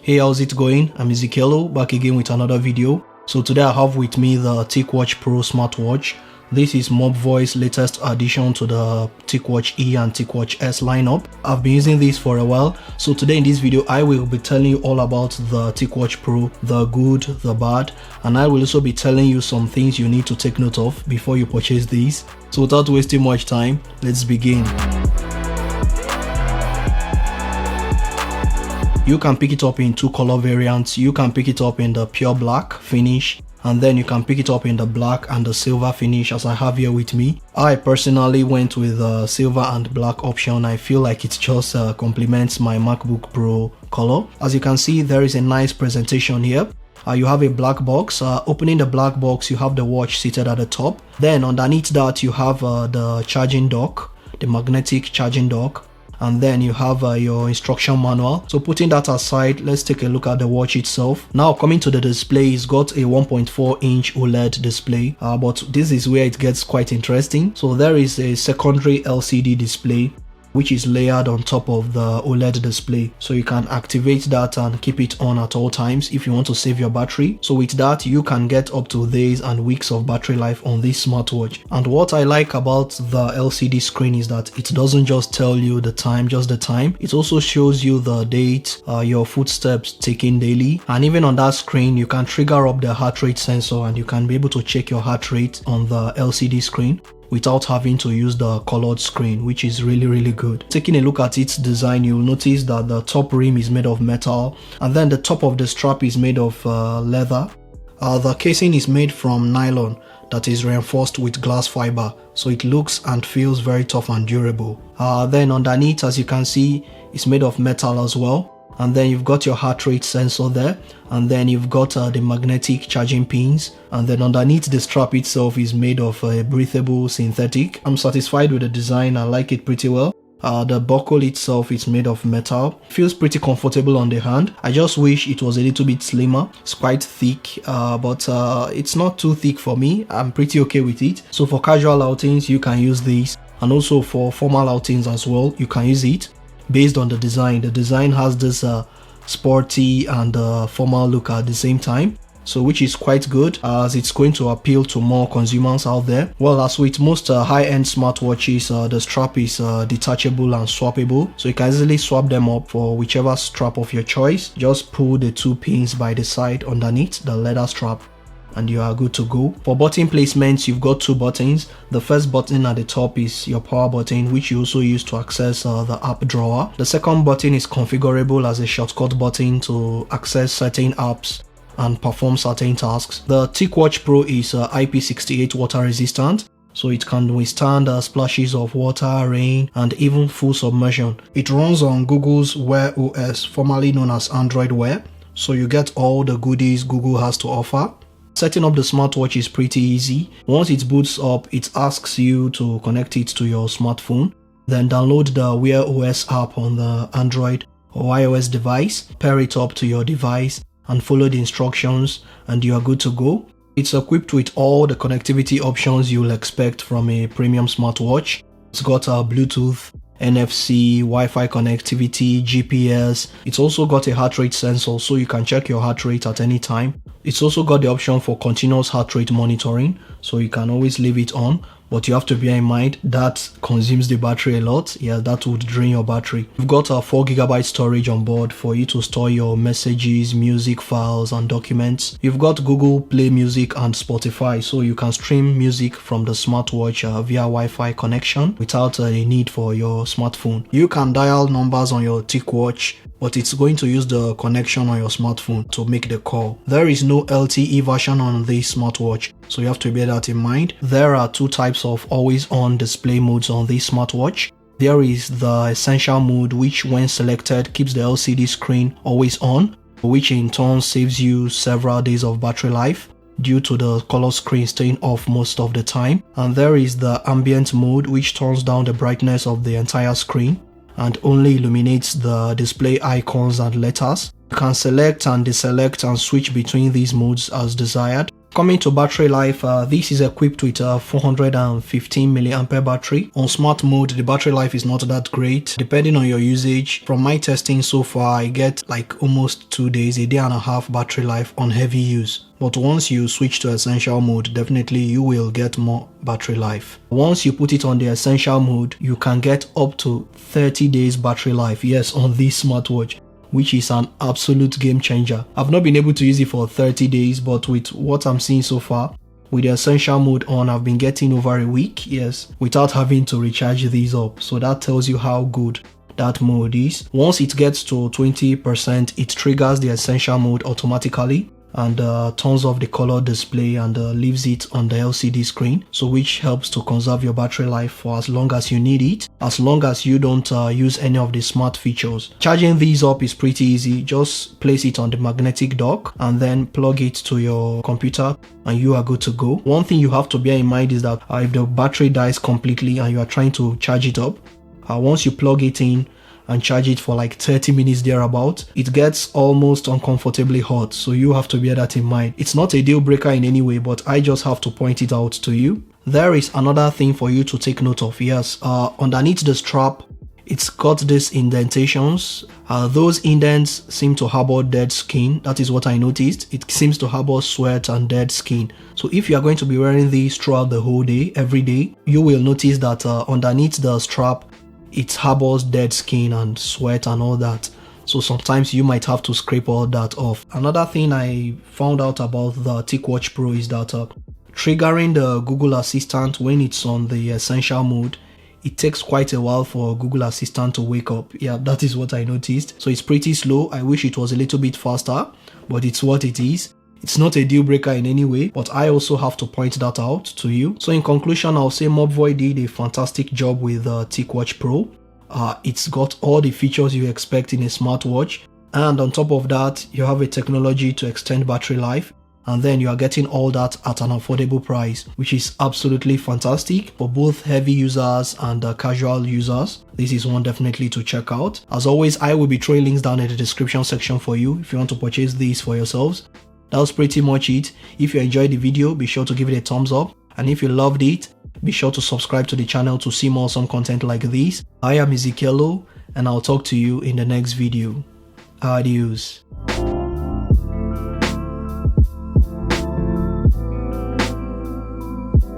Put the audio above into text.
Hey, how's it going? I'm Ezekielo, back again with another video. So today I have with me the TicWatch Pro smartwatch. This is Mobvoi's latest addition to the TicWatch E and TicWatch S lineup. I've been using this for a while, so today in this video I will be telling you all about the TicWatch Pro, the good, the bad, and I will also be telling you some things you need to take note of before you purchase these. So without wasting much time, let's begin. You can pick it up in two color variants. You can pick it up in the pure black finish, and then you can pick it up in the black and the silver finish as I have here with me. I personally went with the silver and black option. I feel like it just complements my MacBook Pro color. As you can see, there is a nice presentation here. You have a black box. Opening the black box, you have the watch seated at the top. Then underneath that, you have the charging dock, the magnetic charging dock. And then you have your instruction manual. So putting that aside, let's take a look at the watch itself. Now coming to the display, it's got a 1.4 inch OLED display, but this is where it gets quite interesting. So there is a secondary LCD display which is layered on top of the OLED display, so you can activate that and keep it on at all times if you want to save your battery. So with that, you can get up to days and weeks of battery life on this smartwatch. And what I like about the LCD screen is that it doesn't just tell you the time, just the time. It also shows you the date, your footsteps taken daily, and even on that screen you can trigger up the heart rate sensor and you can be able to check your heart rate on the LCD screen without having to use the colored screen, which is really good. Taking a look at its design, you'll notice that the top rim is made of metal, and then the top of the strap is made of leather. The casing is made from nylon that is reinforced with glass fiber, so it looks and feels very tough and durable. Then underneath, as you can see, it's made of metal as well. And then you've got your heart rate sensor there, and then you've got the magnetic charging pins, and then underneath the strap itself is made of a breathable synthetic. I'm satisfied with the design. I like it pretty well. The buckle itself is made of metal. Feels pretty comfortable on the hand. I just wish it was a little bit slimmer. It's quite thick, but it's not too thick for me. I'm pretty okay with it. So for casual outings, you can use this, and also for formal outings as well, you can use it. Based on the design has this sporty and formal look at the same time, so which is quite good as it's going to appeal to more consumers out there. Well, as with most high-end smartwatches, the strap is detachable and swappable, so you can easily swap them up for whichever strap of your choice. Just pull the two pins by the side underneath the leather strap and you are good to go. For button placements, you've got two buttons. The first button at the top is your power button, which you also use to access the app drawer. The second button is configurable as a shortcut button to access certain apps and perform certain tasks. The TicWatch Pro is IP68 water resistant, so it can withstand splashes of water, rain, and even full submersion. It runs on Google's Wear OS, formerly known as Android Wear, so you get all the goodies Google has to offer. Setting up the smartwatch is pretty easy. Once it boots up, it asks you to connect it to your smartphone. Then download the Wear OS app on the Android or iOS device, pair it up to your device, and follow the instructions, and you are good to go. It's equipped with all the connectivity options you'll expect from a premium smartwatch. It's got Bluetooth, NFC, Wi-Fi connectivity, GPS. It's also got a heart rate sensor, so you can check your heart rate at any time. It's also got the option for continuous heart rate monitoring, so you can always leave it on, but you have to bear in mind that consumes the battery a lot. Yeah, that would drain your battery. You've got a 4GB storage on board for you to store your messages, music files, and documents. You've got Google Play Music and Spotify, so you can stream music from the smartwatch via Wi-Fi connection without a need for your smartphone. You can dial numbers on your TicWatch, but it's going to use the connection on your smartphone to make the call. There is no LTE version on this smartwatch, so you have to bear that in mind. There are two types of always-on display modes on this smartwatch. There is the essential mode, which when selected keeps the LCD screen always on, which in turn saves you several days of battery life due to the color screen staying off most of the time. And there is the ambient mode, which turns down the brightness of the entire screen and only illuminates the display icons and letters. You can select and deselect and switch between these modes as desired. Coming to battery life, this is equipped with a 415 milliampere battery. On smart mode, the battery life is not that great depending on your usage. From my testing so far, I get like almost 2 days, a day and a half battery life on heavy use. But once you switch to essential mode, definitely you will get more battery life. Once you put it on the essential mode, you can get up to 30 days battery life, yes, on this smartwatch, which is an absolute game changer. I've not been able to use it for 30 days, but with what I'm seeing so far, with the essential mode on, I've been getting over a week, yes, without having to recharge these up. So that tells you how good that mode is. Once it gets to 20%, it triggers the essential mode automatically and turns off the color display and leaves it on the LCD screen, so which helps to conserve your battery life for as long as you need it, as long as you don't use any of the smart features. Charging these up is pretty easy. Just place it on the magnetic dock and then plug it to your computer and you are good to go. One thing you have to bear in mind is that if the battery dies completely and you are trying to charge it up, once you plug it in and charge it for like 30 minutes thereabout, it gets almost uncomfortably hot, so you have to bear that in mind. It's not a deal breaker in any way, but I just have to point it out to you. There is another thing for you to take note of. Yes, underneath the strap, it's got these indentations. Those indents seem to harbor dead skin. That is what I noticed. It seems to harbor sweat and dead skin. So if you are going to be wearing these throughout the whole day, every day, you will notice that underneath the strap, it harbors dead skin and sweat and all that. So sometimes you might have to scrape all that off. Another thing I found out about the TicWatch Pro is that triggering the Google Assistant when it's on the essential mode, it takes quite a while for Google Assistant to wake up. Yeah, that is what I noticed. So it's pretty slow. I wish it was a little bit faster, but it's what it is. It's not a deal breaker in any way, but I also have to point that out to you. So in conclusion, I'll say Mobvoi did a fantastic job with TicWatch Pro. It's got all the features you expect in a smartwatch, and on top of that, you have a technology to extend battery life, and then you are getting all that at an affordable price, which is absolutely fantastic for both heavy users and casual users. This is one definitely to check out. As always, I will be throwing links down in the description section for you if you want to purchase these for yourselves. That was pretty much it. If you enjoyed the video, be sure to give it a thumbs up, and if you loved it, be sure to subscribe to the channel to see more awesome content like this. I am Ezekielo, and I'll talk to you in the next video. Adios.